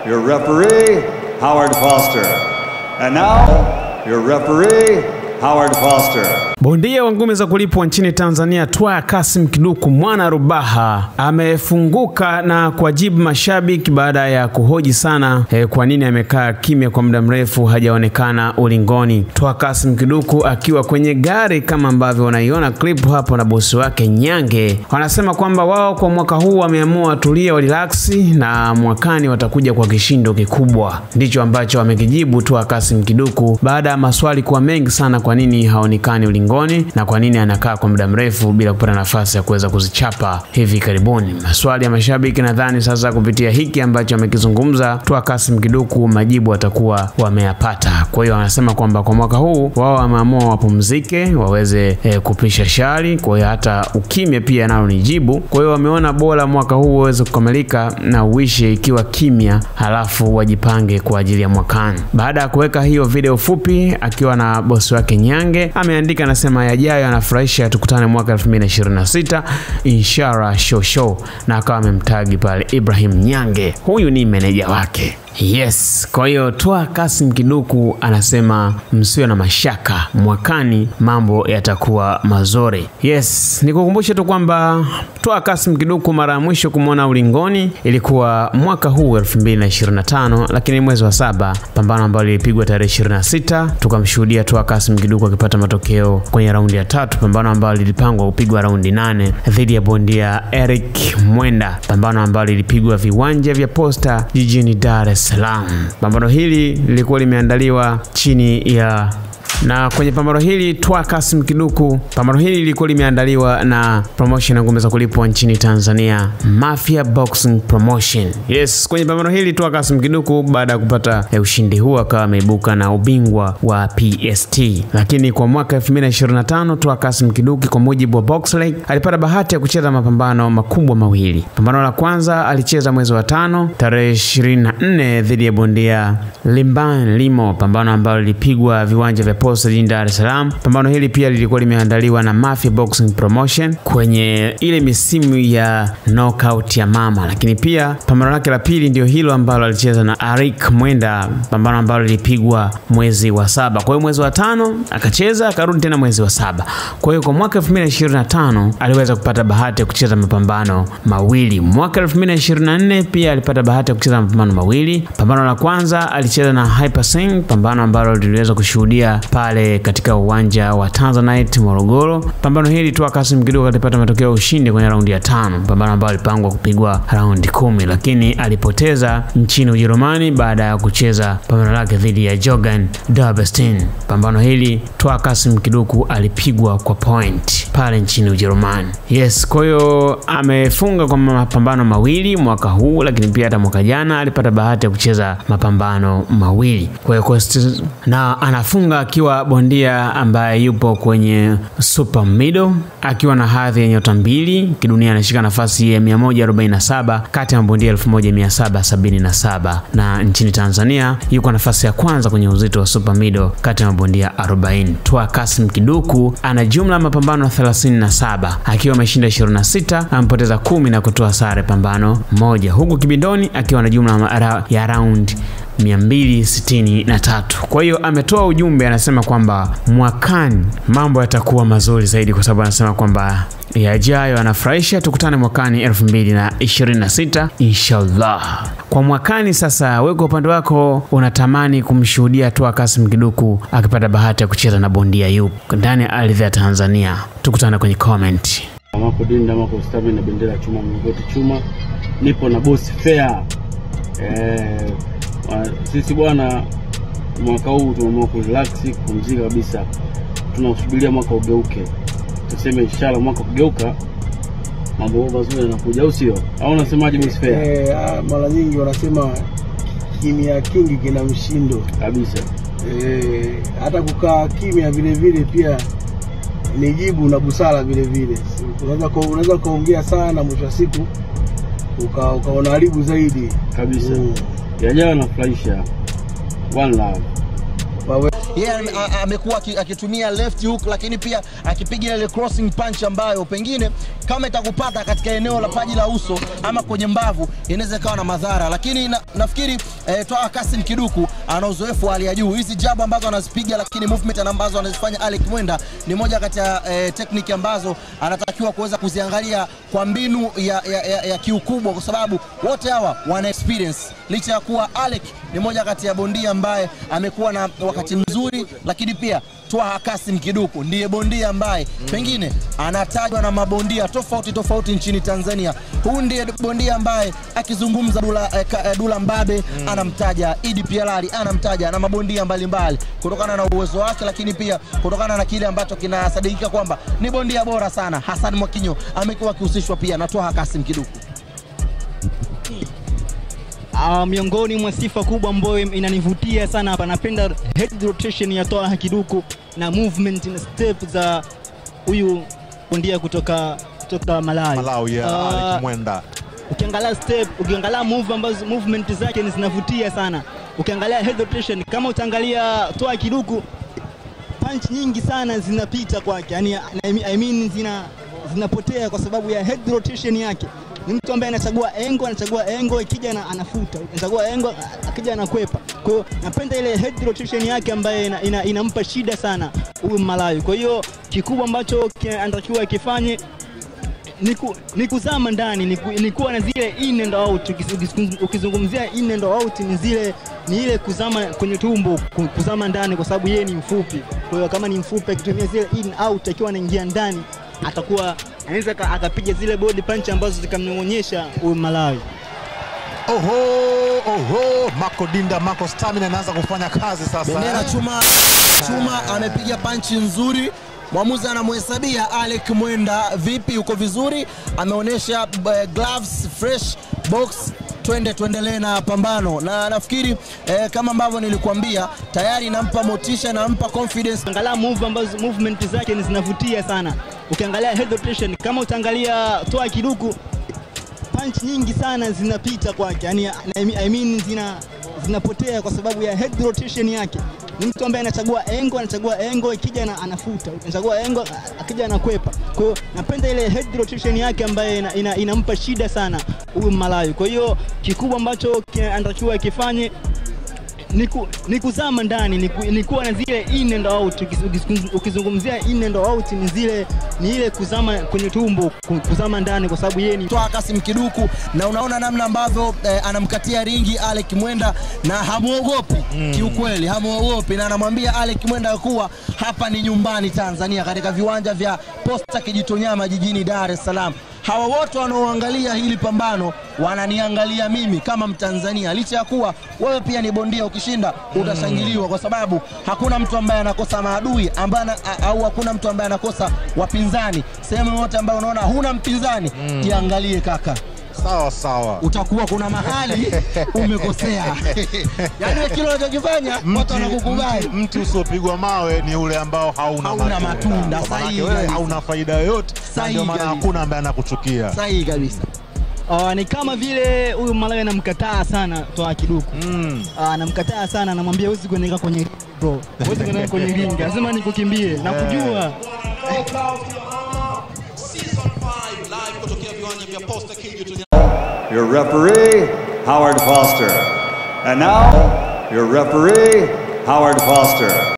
your referee, Howard Foster. And now, your referee, Howard Foster. Bondia wa ngumi za kulipwa nchini Tanzania Twa Kassim Kiduku Mwana Rubaha amefunguka na kuwajibu mashabiki baada ya kuhoji sana kwa nini amekaa kimya kwa muda mrefu hajaonekana ulingoni. Twa Kassim Kiduku akiwa kwenye gari kama ambavyo unaiona clip hapo na bosi wake Nyange, wanasema kwamba wao kwa mwaka huu wameamua tulia wa relax na mwakani watakuja kwa kishindo kikubwa. Ndicho ambacho amekijibu Twa Kassim Kiduku baada ya maswali kwa mengi sana kwa nini haonekani ulingoni na kwa nini anakaa kwa muda mrefu bila kupata nafasi ya kuweza kuzichapa hivi karibuni. Maswali ya mashabiki nadhani sasa kupitia hiki ambacho amekizungumza Twa Kassim Kiduku majibu atakuwa wameyapata. Kwa hiyo anasema kwamba kwa mwaka huu wao wameamua wapumzike waweze kupisha shari, kwa hiyo hata ukimya pia nalo ni jibu. Kwa hiyo wameona bora mwaka huu uweze kukamilika na uishe ikiwa kimya, halafu wajipange kwa ajili ya mwakani. Baada ya kuweka hiyo video fupi akiwa na bosi wake Nyange, ameandika anasema yajayo anafurahisha, tukutane mwaka 2026 inshallah show, na akawa amemtagi pale Ibrahim Nyange, huyu ni meneja wake. Yes, kwa hiyo Twa Kassim Kiduku anasema msiwe na mashaka, mwakani mambo yatakuwa mazuri. Yes, nikukumbushe tu kwamba Twa Kassim Kiduku mara ya mwisho kumuona ulingoni ilikuwa mwaka huu 2025, lakini mwezi wa 7, pambano ambalo lilipigwa tarehe 26, tukamshuhudia Twa Kassim Kiduku akipata matokeo kwenye raundi ya 3, pambano ambalo lilipangwa kupigwa raundi 8 dhidi ya bondia Eric Mwenda, pambano ambalo lilipigwa viwanja vya Posta jijini Dar es Salaam. Pambano hili lilikuwa limeandaliwa chini ya na kwenye pambano hili Twa Kassim Kiduku, pambano hili lilikuwa limeandaliwa na promotion ya ngumi za kulipwa nchini Tanzania, Mafia Boxing Promotion. Yes, kwenye pambano hili Twa Kassim Kiduku baada ya kupata ushindi huo akawa ameibuka na ubingwa wa PST. Lakini kwa mwaka 2025 Twa Kassim Kiduku kwa mujibu wa Boxley alipata bahati ya kucheza mapambano makubwa mawili. Pambano la kwanza alicheza mwezi wa 5 tarehe 24 dhidi ya bondia Limban Limo, pambano ambalo lilipigwa viwanja vya Posta jijini Dar es Salaam. Pambano hili pia lilikuwa limeandaliwa na Mafia Boxing Promotion kwenye ile misimu ya knockout ya mama. Lakini pia pambano lake la pili ndio hilo ambalo alicheza na Eric Mwenda, pambano ambalo lilipigwa mwezi wa 7. Kwa hiyo mwezi wa 5 akacheza, akarudi tena mwezi wa 7. Kwa hiyo kwa mwaka 2025 aliweza kupata bahati ya kucheza mapambano mawili. Mwaka 2024 pia alipata bahati ya kucheza mapambano mawili. Pambano la kwanza alicheza na Hyper Singh, pambano ambalo liliweza kushuhudia pale katika uwanja wa Tanzanite Morogoro. Pambano hili Twa Kassim Kiduku alipata matokeo ya ushindi kwenye raundi ya 5, pambano ambalo lilipangwa kupigwa raundi 10, lakini alipoteza nchini Ujerumani baada ya kucheza pambano lake dhidi ya Jorgen Dobestein. Pambano hili Twa Kassim Kiduku alipigwa kwa point pale nchini Ujerumani. Yes, kwa hiyo amefunga kwa mapambano mawili mwaka huu, lakini pia hata mwaka jana alipata bahati ya kucheza mapambano mawili. Kwa hiyo na anafunga akiwa bondia ambaye yupo kwenye super middle, akiwa na hadhi ya nyota 2 kidunia, anashika nafasi ya 147 kati ya bondia 1777, na nchini Tanzania yuko nafasi ya kwanza kwenye uzito wa super middle kati ya bondia 40. Twa Kassim Kiduku ana jumla mapambano 37, akiwa ameshinda 26, amepoteza 10 na kutoa sare pambano moja, huku kibindoni akiwa na jumla ya round 263. Kwa hiyo ametoa ujumbe, anasema kwamba mwakani mambo yatakuwa mazuri zaidi, kwa sababu anasema kwamba yajayo anafurahisha, tukutane mwakani 2026 inshallah. Kwa mwakani sasa, wewe kwa upande wako unatamani kumshuhudia Twa Kassim Kiduku akipata bahati ya kucheza na bondia yupi ndani ya ardhi ya Tanzania? Tukutane kwenye comment. Mako Dinda, Mako Stabi na bendera chuma mlingoti chuma. Nipo na Boss Fair. Sisi bwana mwaka huu tumeamua kurelax, kupumzika kabisa. Tunasubiria mwaka ugeuke. Tuseme inshallah mwaka kugeuka mambo mazuri yanakuja, au sio? Au unasemaje Boss Fair? Mara nyingi wanasema kimya kingi kina mshindo kabisa. Hata kukaa kimya vile vile pia ni jibu na busara vile vile. Unaweza kuongea sana, mwisho wa siku ukaona haribu zaidi kabisa. Yajayo nafurahisha. One love. amekuwa akitumia left hook, lakini pia akipiga ile crossing punch ambayo pengine kama itakupata katika eneo la paji la uso ama kwenye mbavu inaweza kawa na madhara, lakini nafikiri Twaha Kassim Kiduku ana uzoefu wa hali ya juu. Hizi jab ambazo anazipiga, lakini movement ambazo anazifanya Alec Mwenda ni moja kati ya technique ambazo anatakiwa kuweza kuziangalia kwa mbinu ya kiukubwa, kwa sababu wote hawa wana experience. Licha ya kuwa Alec ni moja kati ya bondia ambaye amekuwa na wakati mzuri, lakini pia Twaha Kassim Kiduku ndiye bondia ambaye pengine anatajwa na mabondia tofauti nchini Tanzania. Huyu ndiye bondia ambaye akizungumza Dula Mbabe anamtaja, Idi Pialali anamtaja na mabondia mbalimbali kutokana na uwezo wake, lakini pia kutokana na kile ambacho kinasadikika kwamba ni bondia bora sana. Hassan Mwakinyo amekuwa akihusishwa pia na Twaha Kassim Kiduku. Miongoni mwa sifa kubwa ambayo inanivutia sana hapa, napenda head rotation ya Twaha Kiduku na movement na step za huyu bondia kutoka Malawi Alec Mwenda. Ukiangalia step, ukiangalia movement zake ni zinavutia sana. Ukiangalia head rotation, kama utaangalia Twaha Kiduku, punch nyingi sana zinapita kwake, yani I mean zinapotea kwa sababu ya head rotation yake. Ni mtu ambaye anachagua engo, ikija na anafuta, anachagua engo, akija anakwepa. Kwa hiyo napenda ile head rotation yake ambaye inampa shida sana huyu Malawi. Kwa hiyo kikubwa ambacho anatakiwa kifanye ni kuzama ndani, ni kuwa na zile in and out. Ukizungumzia in and out ni ile kuzama kwenye tumbo, kuzama ndani, kwa sababu yeye ni mfupi. Kwa hiyo kama ni mfupi akitumia zile in out akiwa anaingia ndani, atakuwa anaweza akapiga zile body punch ambazo zikamnyonyesha huyu Malawi. Mako Dinda, Mako stamina inaanza kufanya kazi sasa. Bendera Chuma amepiga punch nzuri. Mwamuzi anamhesabia Alec Mwenda. Vipi, uko vizuri? Ameonyesha gloves fresh box. Tuendelee na pambano, na nafikiri kama ambavyo nilikuambia tayari inampa motisha na inampa confidence. Angalia movement zake ni zinavutia sana. Ukiangalia head rotation, kama utaangalia Twaha Kiduku, punch nyingi sana zinapita kwake, yani I mean zinapotea kwa sababu ya head rotation yake. Ni mtu ambaye anachagua engo, ikija na anafuta, anachagua engo, akija anakwepa. Kwa hiyo napenda ile head rotation yake ambaye inampa shida sana huyu Malawi. Kwa hiyo kikubwa ambacho anatakiwa kifanye ni kuzama ndani, ni kuwa na zile in and out. Ukizungumzia in and out ni ile kuzama kwenye tumbo, kuzama ndani, kwa sababu yeye ni Twaha Kassim Kiduku, na unaona namna ambavyo anamkatia ringi Alec Mwenda na hamuogopi. Kiukweli hamuogopi, na anamwambia Alec Mwenda kuwa hapa ni nyumbani Tanzania, katika viwanja vya Posta Kijitonyama jijini Dar es Salaam. Hawa wote wanaoangalia hili pambano wananiangalia mimi kama Mtanzania, licha ya kuwa wewe pia ni bondia. Ukishinda utashangiliwa, kwa sababu hakuna mtu ambaye anakosa maadui au hakuna mtu ambaye anakosa wapinzani. Sehemu yote ambayo unaona huna mpinzani, jiangalie kaka. Sawa. Utakuwa kuna mahali umekosea. Yaani kile unachokifanya watu wanakukubali. Mtu usiopigwa mawe ni ule ambao hauna matunda. Sahihi. Hauna faida yoyote. Ndio maana hakuna ambaye anakuchukia. Sahihi kabisa. Ni kama vile huyu Malawi anamkataa sana Twaha Kiduku. Anamkataa sana, anamwambia huwezi kuendelea kwenye bro. Huwezi kuendelea kwenye ring. Lazima nikukimbie na kujua. Your referee, Howard Foster. And now, your referee, Howard Foster.